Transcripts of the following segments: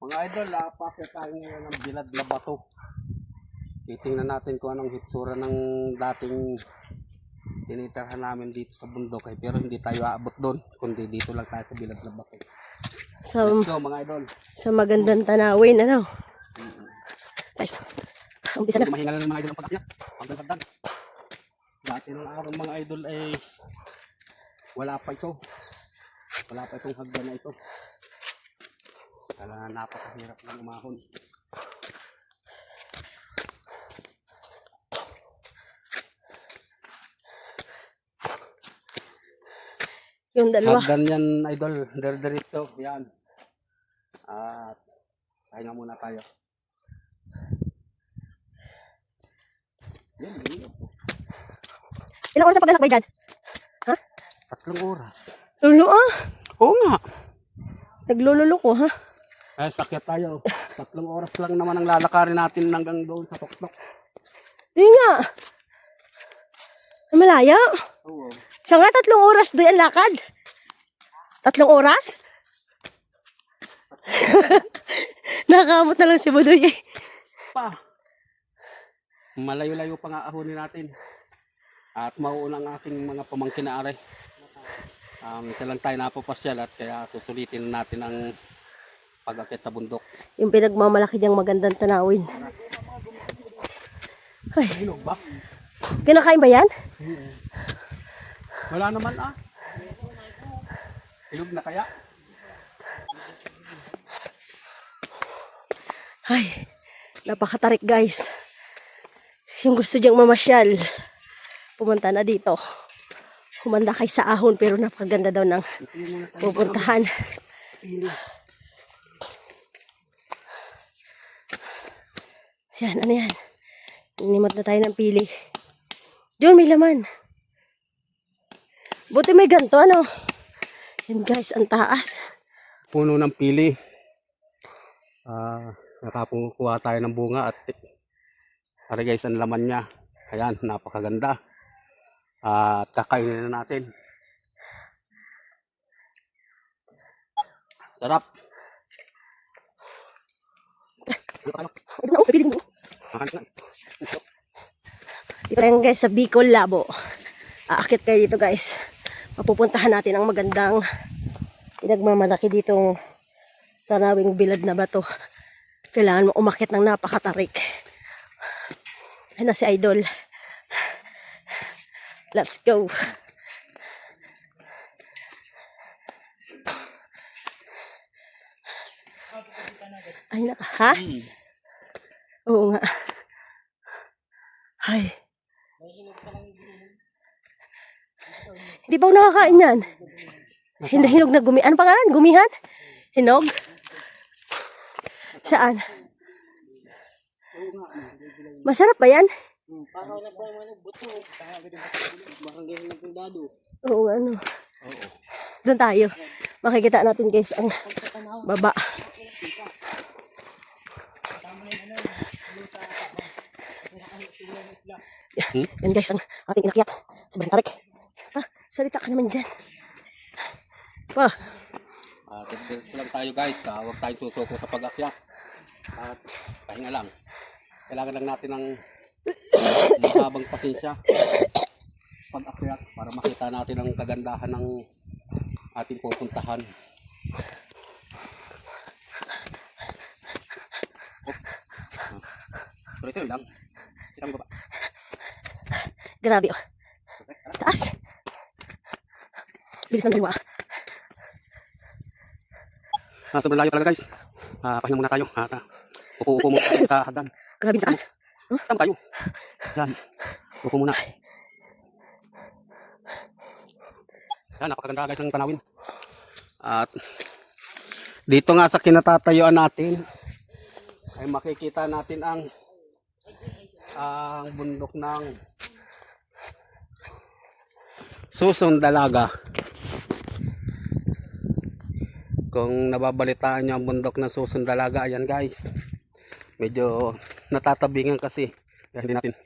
Mga idol, papakit tayo ngayon ng bilad na bato. Titingnan natin kung anong hitsura ng dating tinitirhan namin dito sa bundok. Pero hindi tayo aabot doon, kundi dito lang tayo sa bilad na bato. Let's go mga idol. Sa magandang tanawin, ano? Guys, umpisa na. Mahingal ng mga idol ang pag-akyat. Hanggang pagdan. Dati ng araw mga idol ay wala pa ito. Wala pa itong hagdan na ito. Kaya napakahirap ng umahon. Yung dalawa. Hagdan yan idol. Diretso. Yan. At pahinga muna tayo. Yan. Ilang oras ang paglalakbay dyan? Ha? 3 oras. Lulo ah. Oo nga. Naglululo ko ha. Eh, sakit tayo. 3 oras lang naman ang lalakarin natin hanggang doon sa tuktok. Di nga. Malaya. Oo. Siya nga 3 oras doon ang lakad. 3 oras? Nakakamot na lang si Budoy eh. Pa. Malayo-layo pa nga ahonin natin. At mauuna ang aking mga pamangkin na are. Isa lang tayo napapasyal at kaya susulitin natin ang pag-akit sa bundok. Yung pinagmamalaki diyang magandang tanawin. Ay. Hinog ba? Kinakain ba yan? Wala naman ah. Hinog na kaya? Ay, napakatarik guys. Yung gusto diyang mamasyal, pumunta na dito. Humanda kay sa ahon pero napakaganda daw ng pupuntahan. Yan, ano yan? Inimot na tayo ng pili. Diyon, may laman. Buti may ganito, ano? Yan guys, ang taas. Puno ng pili. Nakakuha tayo ng bunga at para guys, ang laman niya. Ayan, napakaganda. At kakainin na natin. Sarap. Ito na, oh, pipili mo. Ito lang guys, sa Bicol Labo. Aakit kayo dito guys. Mapupuntahan natin ang magandang pinagmamalaki ditong tanawing bilad na bato. Kailangan mo umakit ng napakatarik. Ayun na si Idol. Let's go. Ay naka, ha? Oo nga. Ay. Hindi ba ako nakakain yan? Hinog na gumi. Ano pangalan? Gumihan? Hinog? Saan? Masarap ba yan? Oo, ano. Doon tayo. Makikita natin guys ang baba. Yan guys ang ating inakyat. Sobrang tarik. Ha? Salita ka naman dyan. Pa. Dito lang tayo guys. Huwag tayong susuko sa pag-akyat. At pahinga lang. Kailangan lang natin ng mahabang pasensya pag-akyat para makita natin ang kagandahan ng ating pupuntahan. Tuloy-tuloy lang. Kita mo ba? Grabe oh. Taas. Bilis ng dalawa. Sobrang layo talaga guys. Pahinga muna tayo. Upo-upo muna tayo sa hagdan. Grabe taas. Tama tayo. Yan. Upo muna. Yan, napakaganda guys ng tanawin. At dito nga sa kinatatayuan natin ay makikita natin ang bundok ng Susong Dalaga. Kung nababalitaan nyo ang bundok ng Susong Dalaga, ayan guys. Medyo natatabingan kasi. Kaya hindi natin.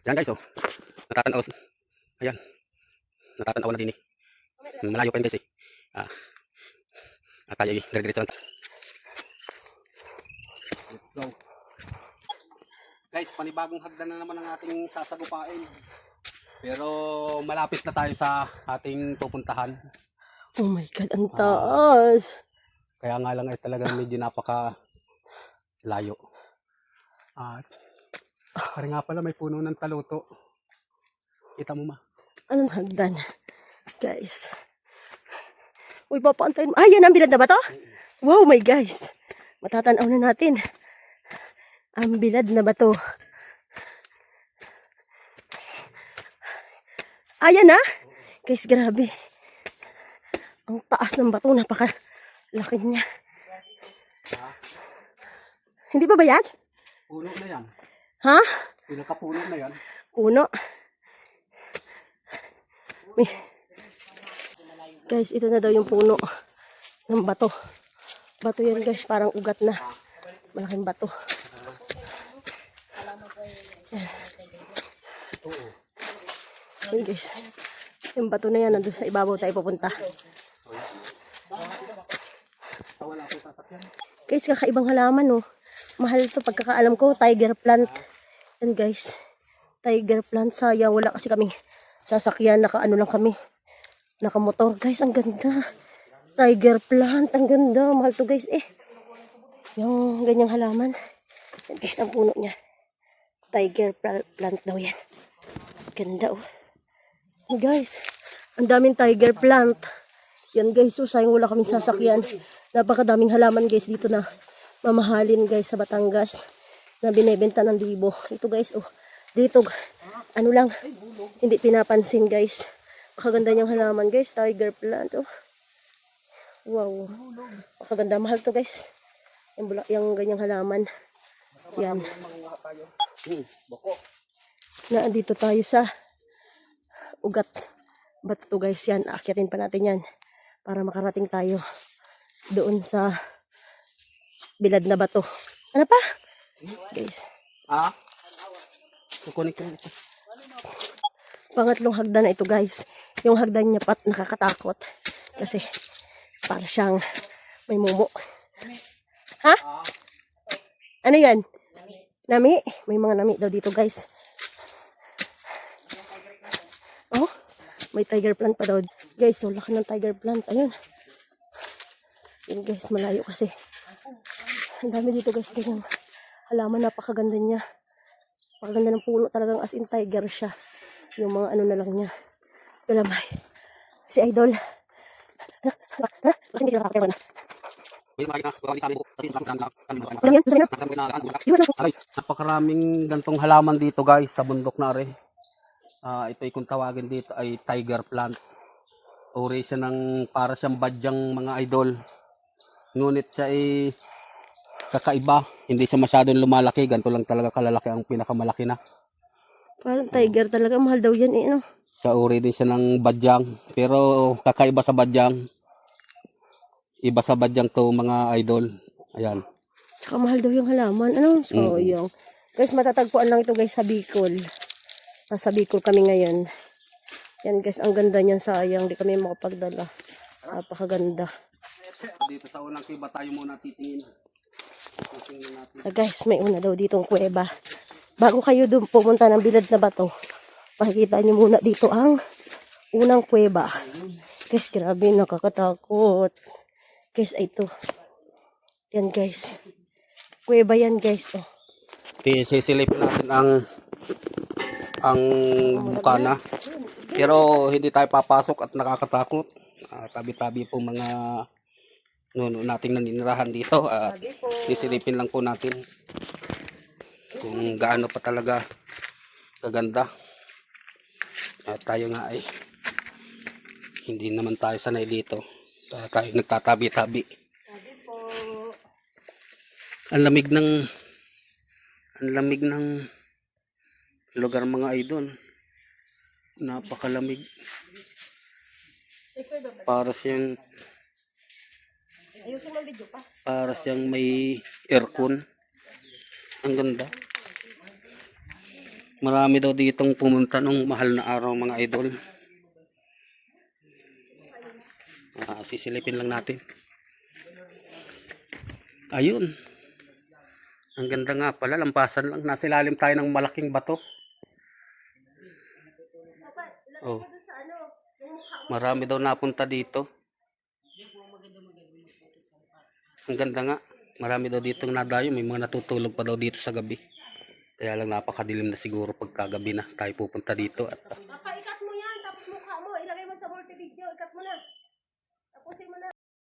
Ayan guys oh. Natatanaw. Ayan. Natatanaw na din eh. Malayo pa yun guys eh. At tayo dire-diretso lang. Let's go. Guys, panibagong hagdan na naman ang ating sasagupain. Pero malapit na tayo sa ating pupuntahan. Oh my God, ang taas. Kaya nga lang ay talagang medyo napaka layo. At parang nga pala may puno ng taluto. Kita mo ma. Anong hagdan? Guys. Uy, papaantayin mo. Ah, yan ang bilad na ba to? Wow, my guys. Matatanaw na natin. Ang bilad na ba to? Ayan na. Guys, grabe. Ang taas ng bato. Napakalaki niya. Hindi ba yan? Puno na yan. Ha? Pinakapuno na yan. Puno. May... Guys, ito na daw yung puno ng bato. Bato yan guys, parang ugat na. Malaking bato. Ayan guys. Yung bato na yan, nandun sa ibabaw tayo pupunta. Guys, kakaibang halaman oh. Mahal to pagkakaalam ko, tiger plant. Yan guys. Tiger plant, sayang. Wala kasi kaming sasakyan, naka-ano lang kami. Nakamotor. Guys, ang ganda. Tiger plant. Ang ganda. Mahal to guys eh. Yung ganyang halaman. Yan guys, ang puno niya. Tiger plant daw yan. Ganda oh. Guys, ang daming tiger plant. Yan guys, so sayang wala kaming sasakyan. Napakadaming halaman guys dito na mamahalin guys sa Batangas. Na binebenta ng libo. Ito guys oh. Dito, ano lang, hindi pinapansin guys. Pakaganda niyang halaman guys, tiger plant oh. Wow. Pakaganda, mahal to guys. Yung ganyang halaman. Yan. Na dito tayo sa ugat. Bato to guys yan. Aakyatin pa natin yan. Para makarating tayo doon sa bilad na bato. Ano pa? Guys. Ah? Kukunin ko ito. Pangatlong hagdan na ito guys. Yung hagdan niya pat nakakatakot. Kasi para siyang may mumo. Ha? Ano yan? Nami? May mga nami daw dito guys. Oh, may tiger plant pa daw. Guys, so laki ng tiger plant. Ayun. Yun guys, malayo kasi. Ang dami dito guys. Ganyan. Halaman, napakaganda niya. Napakaganda ng puno. Talagang as in tiger siya. Yung mga ano na lang niya. Galamay. Si Idol. Bakit hindi nakakapera na? Guys, napakaraming gantong halaman dito guys sa bundok na rin. Ito ay kung tawagin dito ay tiger plant. Uri siya ng para siyang badyang mga idol. Ngunit siya ay kakaiba. Hindi siya masyadong lumalaki. Ganito lang talaga kalalaki ang pinakamalaki na. Parang tiger talaga. Mahal daw yan eh. No? Siya uri din siya ng badyang. Pero kakaiba sa badyang. Iba sa badyang to mga idol. Ayan. Saka mahal daw yung halaman. Ano? So, yung. Guys, matatagpuan lang ito guys sa Bicol. Nasa Bicol kami ngayon. Yan guys, ang ganda niyan. Sayang, di kami makapagdala. Napakaganda. Dito sa unang kiba tayo muna titingin. Titingin natin. Guys, may una daw ditong kuweba. Bago kayo doon pumunta ng bilad na bato, pakikita nyo muna dito ang unang kuweba. Guys, grabe, nakakatakot. Guys, ito. Yan guys. Kuweba yan guys. Oh. Sisilipin natin ang bukana. Pero hindi tayo papasok at nakakatakot. Tabi-tabi po mga nating naninirahan dito. Sisilipin lang po natin kung gaano pa talaga kaganda. At tayo nga ay hindi naman tayo sanay dito. Tayo nagtatabi-tabi. Ang lamig ng lugar mga idol. Napakalamig. Para siyang may aircon. Ang ganda. Marami daw ditong pumunta nung mahal na araw mga idol. Sisilipin lang natin. Ayun. Ang ganda nga pala, lampasan lang. Nasa ilalim tayo ng malaking bato. Oh. Marami daw napunta dito. Ang ganda nga. Marami daw dito nadayo. May mga natutulog pa daw dito sa gabi. Kaya lang napakadilim na siguro pagkagabi na tayo pupunta dito. At Papa, ikat mo yan. Tapos mukha mo. Ilagay mo sa multi-video. Ikat mo na. Tapusin mo na.